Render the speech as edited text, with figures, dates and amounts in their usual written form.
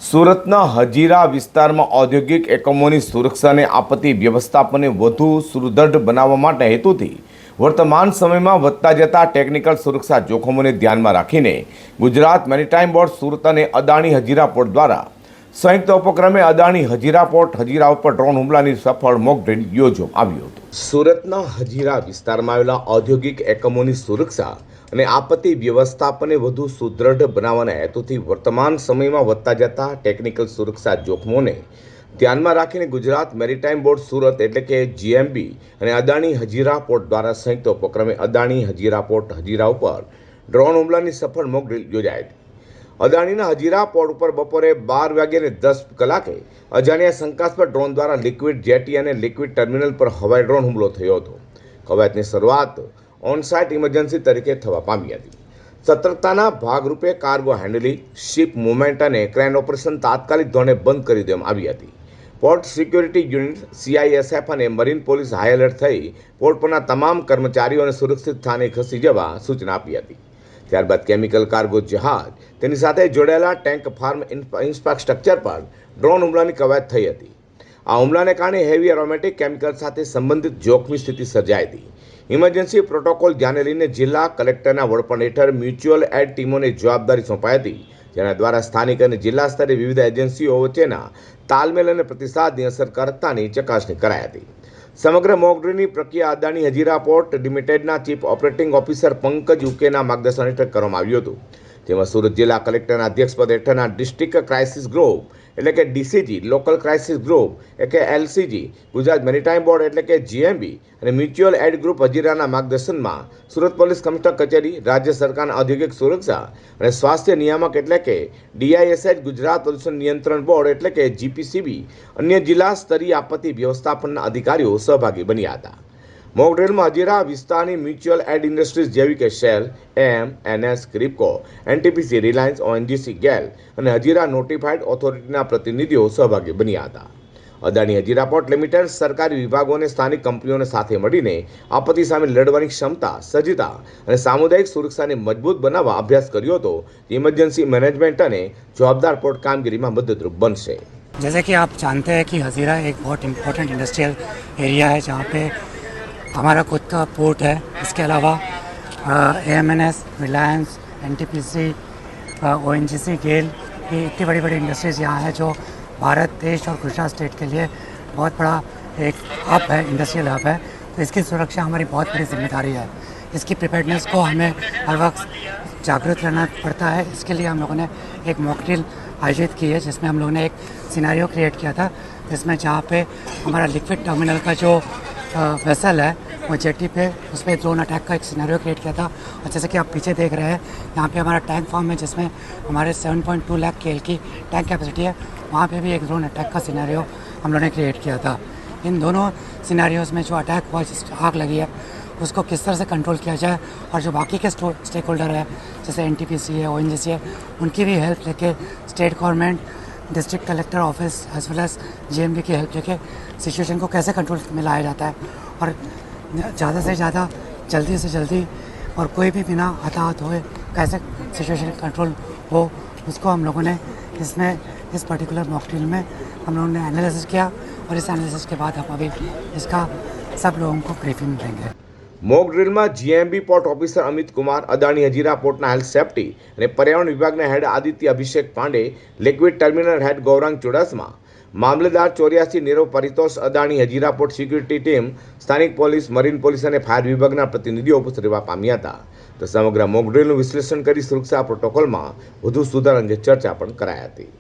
સુરતના હજીરા વિસ્તારમાં ઔદ્યોગિક એકમોની સુરક્ષાને આપત્તિ વ્યવસ્થાપનને વધુ સુદૃઢ બનાવવા માટે હેતુથી વર્તમાન સમયમાં વધતા જતા ટેકનિકલ સુરક્ષા જોખમોને ધ્યાનમાં રાખીને ગુજરાત મેરીટાઈમ બોર્ડ સુરત અને અદાણી હજીરા પોર્ટ દ્વારા સંયુક્ત ઉપક્રમે અદાણી હજીરા પોર્ટ હજીરા ઉપર ડ્રોન હુમલાની સફળ મોક ડ્રીલ યોજવામાં આવ્યું હતું। સુરતના હજીરા વિસ્તારમાં આવેલા ઔદ્યોગિક એકમોની સુરક્ષા અને આપત્તિ વ્યવસ્થાપનને વધુ સુદૃઢ બનાવવાના હેતુથી વર્તમાન સમયમાં વધતા જતા ટેકનિકલ સુરક્ષા જોખમોને ધ્યાનમાં રાખીને ગુજરાત મેરીટાઈમ બોર્ડ સુરત એટલે કે જીએમબી અને અદાણી હજીરા પોર્ટ દ્વારા સંયુક્ત ઉપક્રમે અદાણી હજીરા પોર્ટ હજીરા ઉપર ડ્રોન હુમલાની સફળ મોક ડ્રીલ યોજાઈ હતી। અદાણીના હજીરા પોર્ટ ઉપર બપોરે 12:10 અજાણ્યા શંકાસ્પદ ડ્રોન દ્વારા લિક્વિડ જેટી અને લિક્વિડ ટર્મિનલ પર હવાઈ ડ્રોન હુમલો થયો હતો। કવાયતની શરૂઆત ઓન સાઇટ ઇમરજન્સી તરીકે થવા પામી હતી। સતર્કતાના ભાગરૂપે કાર્ગો હેન્ડલિંગ, શિપ મુવમેન્ટ અને ક્રેન ઓપરેશન તાત્કાલિક ધોરણે બંધ કરી દેવામાં આવી હતી। પોર્ટ સિક્યોરિટી યુનિટ, CISF અને મરીન પોલીસ હાઈ એલર્ટ થઈ પોર્ટ પરના તમામ કર્મચારીઓને સુરક્ષિત સ્થાને ખસી જવા સૂચના આપી હતી। ત્યારબાદ કેમિકલ કાર્ગો જહાજ તેની સાથે જોડાયેલા ટેન્ક ફાર્મ ઇન્ફ્રાસ્ટ્રક્ચર પર ડ્રોન હુમલાની કવાયત થઈ હતી। આ હુમલાને કારણે હેવી એરોમેટિક કેમિકલ સાથે સંબંધિત જોખમી સ્થિતિ સર્જાઈ હતી। ઇમરજન્સી પ્રોટોકોલ ધ્યાને લઈને જિલ્લા કલેક્ટરના વડપણ હેઠળ મ્યુચ્યુઅલ એડ ટીમોને જવાબદારી સોંપાઈ હતી, જેના દ્વારા સ્થાનિક અને જિલ્લા સ્તરે વિવિધ એજન્સીઓ વચ્ચેના તાલમેલ અને પ્રતિસાદની અસરકારકતાની ચકાસણી કરાઈ હતી। સમગ્ર મોક ડ્રીલની પ્રક્રિયા અદાણી હજીરા પોર્ટ લિમિટેડના ચીફ ઓપરેટિંગ ઓફિસર પંકજ ઉકેના માર્ગદર્શન હેઠળ કરવામાં આવ્યું હતું, જેમાં સુરત જિલ્લા કલેક્ટરના અધ્યક્ષપદ હેઠળના ડિસ્ટ્રિક્ટ ક્રાઇસિસ ગ્રુપ એટલે કે DCG, લોકલ ક્રાઇસિસ ગ્રુપ એટલે કે LCG, ગુજરાત મેરીટાઈમ બોર્ડ એટલે કે GMB અને મ્યુચ્યુઅલ એડ ગ્રુપ હજીરાના માર્ગદર્શનમાં સુરત પોલીસ કમિશનર કચેરી, રાજ્ય સરકારના ઔદ્યોગિક સુરક્ષા અને સ્વાસ્થ્ય નિયામક એટલે કે DISH, ગુજરાત પ્રદૂષણ નિયંત્રણ બોર્ડ એટલે કે GPCB, અન્ય જિલ્લા સ્તરીય આપત્તિ વ્યવસ્થાપનના અધિકારીઓ સહભાગી બન્યા હતા। મોક ડ્રીલમાં હજીરા વિસ્તારની મ્યુચ્યુઅલ એડ ઇન્ડસ્ટ્રીઝ જેવી કે Shell, NS, Kribhco, NTPC, Reliance, ONGC, GAIL અને હજીરા નોટિફાઈડ ઓથોરિટીના પ્રતિનિધિઓ સહભાગી બન્યા હતા। અદાણી હજીરા પોર્ટ લિમિટેડ સરકારી વિભાગો અને સ્થાનિક કંપનીઓને સાથે મળીને આપત્તિ સામે લડવાની ક્ષમતા, સજ્જતા અને સામુદાયિક સુરક્ષાને મજબૂત બનાવવા અભ્યાસ કર્યો હતો, જે ઇમરજન્સી મેનેજમેન્ટ અને જવાબદાર પોર્ટ કામગીરીમાં मददरूप बनसे। जैसे कि आप जानते हैं कि हजीरा एक बहुत इम्पोर्टेंट इंडस्ट्रियल एरिया है जहाँ पे हमारा खुद का पोर्ट है। इसके अलावा AMNS, रिलायंस, NTPC, ONGC, गेल, ये इतनी बड़ी बड़ी इंडस्ट्रीज़ यहाँ है जो भारत देश और गुजरात स्टेट के लिए बहुत बड़ा एक हब है, इंडस्ट्रियल हब है। तो इसकी सुरक्षा हमारी बहुत बड़ी जिम्मेदारी है। इसकी प्रिपेयर्डनेस को हमें हर वक्त जागरूक रहना पड़ता है। इसके लिए हम लोगों ने एक मॉक ड्रिल आयोजित की है, जिसमें हम लोगों ने एक सिनेरियो क्रिएट किया था, जिसमें जहाँ पे हमारा लिक्विड टर्मिनल का जो वेसल है वो जेटी पे उस पर ड्रोन अटैक का एक सिनेरियो क्रिएट किया था। और जैसे कि आप पीछे देख रहे हैं, यहाँ पे हमारा टैंक फार्म है जिसमें हमारे 7.2 लाख KL की टैंक कैपेसिटी है। वहाँ पे भी एक ड्रोन अटैक का सिनेरियो हम लोगों ने क्रिएट किया था। इन दोनों सिनेरियोज़ में जो अटैक हुआ, जिस आग लगी है, उसको किस तरह से कंट्रोल किया जाए और जो बाकी के स्टेक होल्डर है जैसे NTPC है, ONGC है, उनकी भी हेल्प लेके state government, district collector office as well as GMB की हेल्प लेके सिचुएशन को कैसे कंट्रोल में लाया जाता है और ज़्यादा से ज़्यादा जल्दी से जल्दी और कोई भी बिना हताहत हुए कैसे सिचुएशन कंट्रोल हो, उसको हम लोगों ने इसमें इस पर्टिकुलर मॉक ड्रिल में हम लोगों ने एनालिसिस किया और इस एनालिसिस के बाद हम अभी इसका सब लोगों को ब्रीफिंग देंगे। મોક ડ્રીલમાં GMB port officer Amit Kumar, Adani Hazira પોર્ટના હેલ્થ સેફ્ટી અને પર્યાવરણ વિભાગના head Aditya Abhishek Pandey, liquid terminal head Gaurang Chudasama, મામલતદાર 84 Nirav Paritosh, Adani Hazira port security team, સ્થાનિક પોલીસ, મરીન પોલીસ અને ફાયર વિભાગના પ્રતિનિધિઓ ઉપસ્થિત રહેવા પામ્યા હતા। તો સમગ્ર મોક ડ્રીલનું વિશ્લેષણ કરી સુરક્ષા પ્રોટોકોલમાં વધુ સુધારા અંગે ચર્ચા પણ કરાઈ હતી।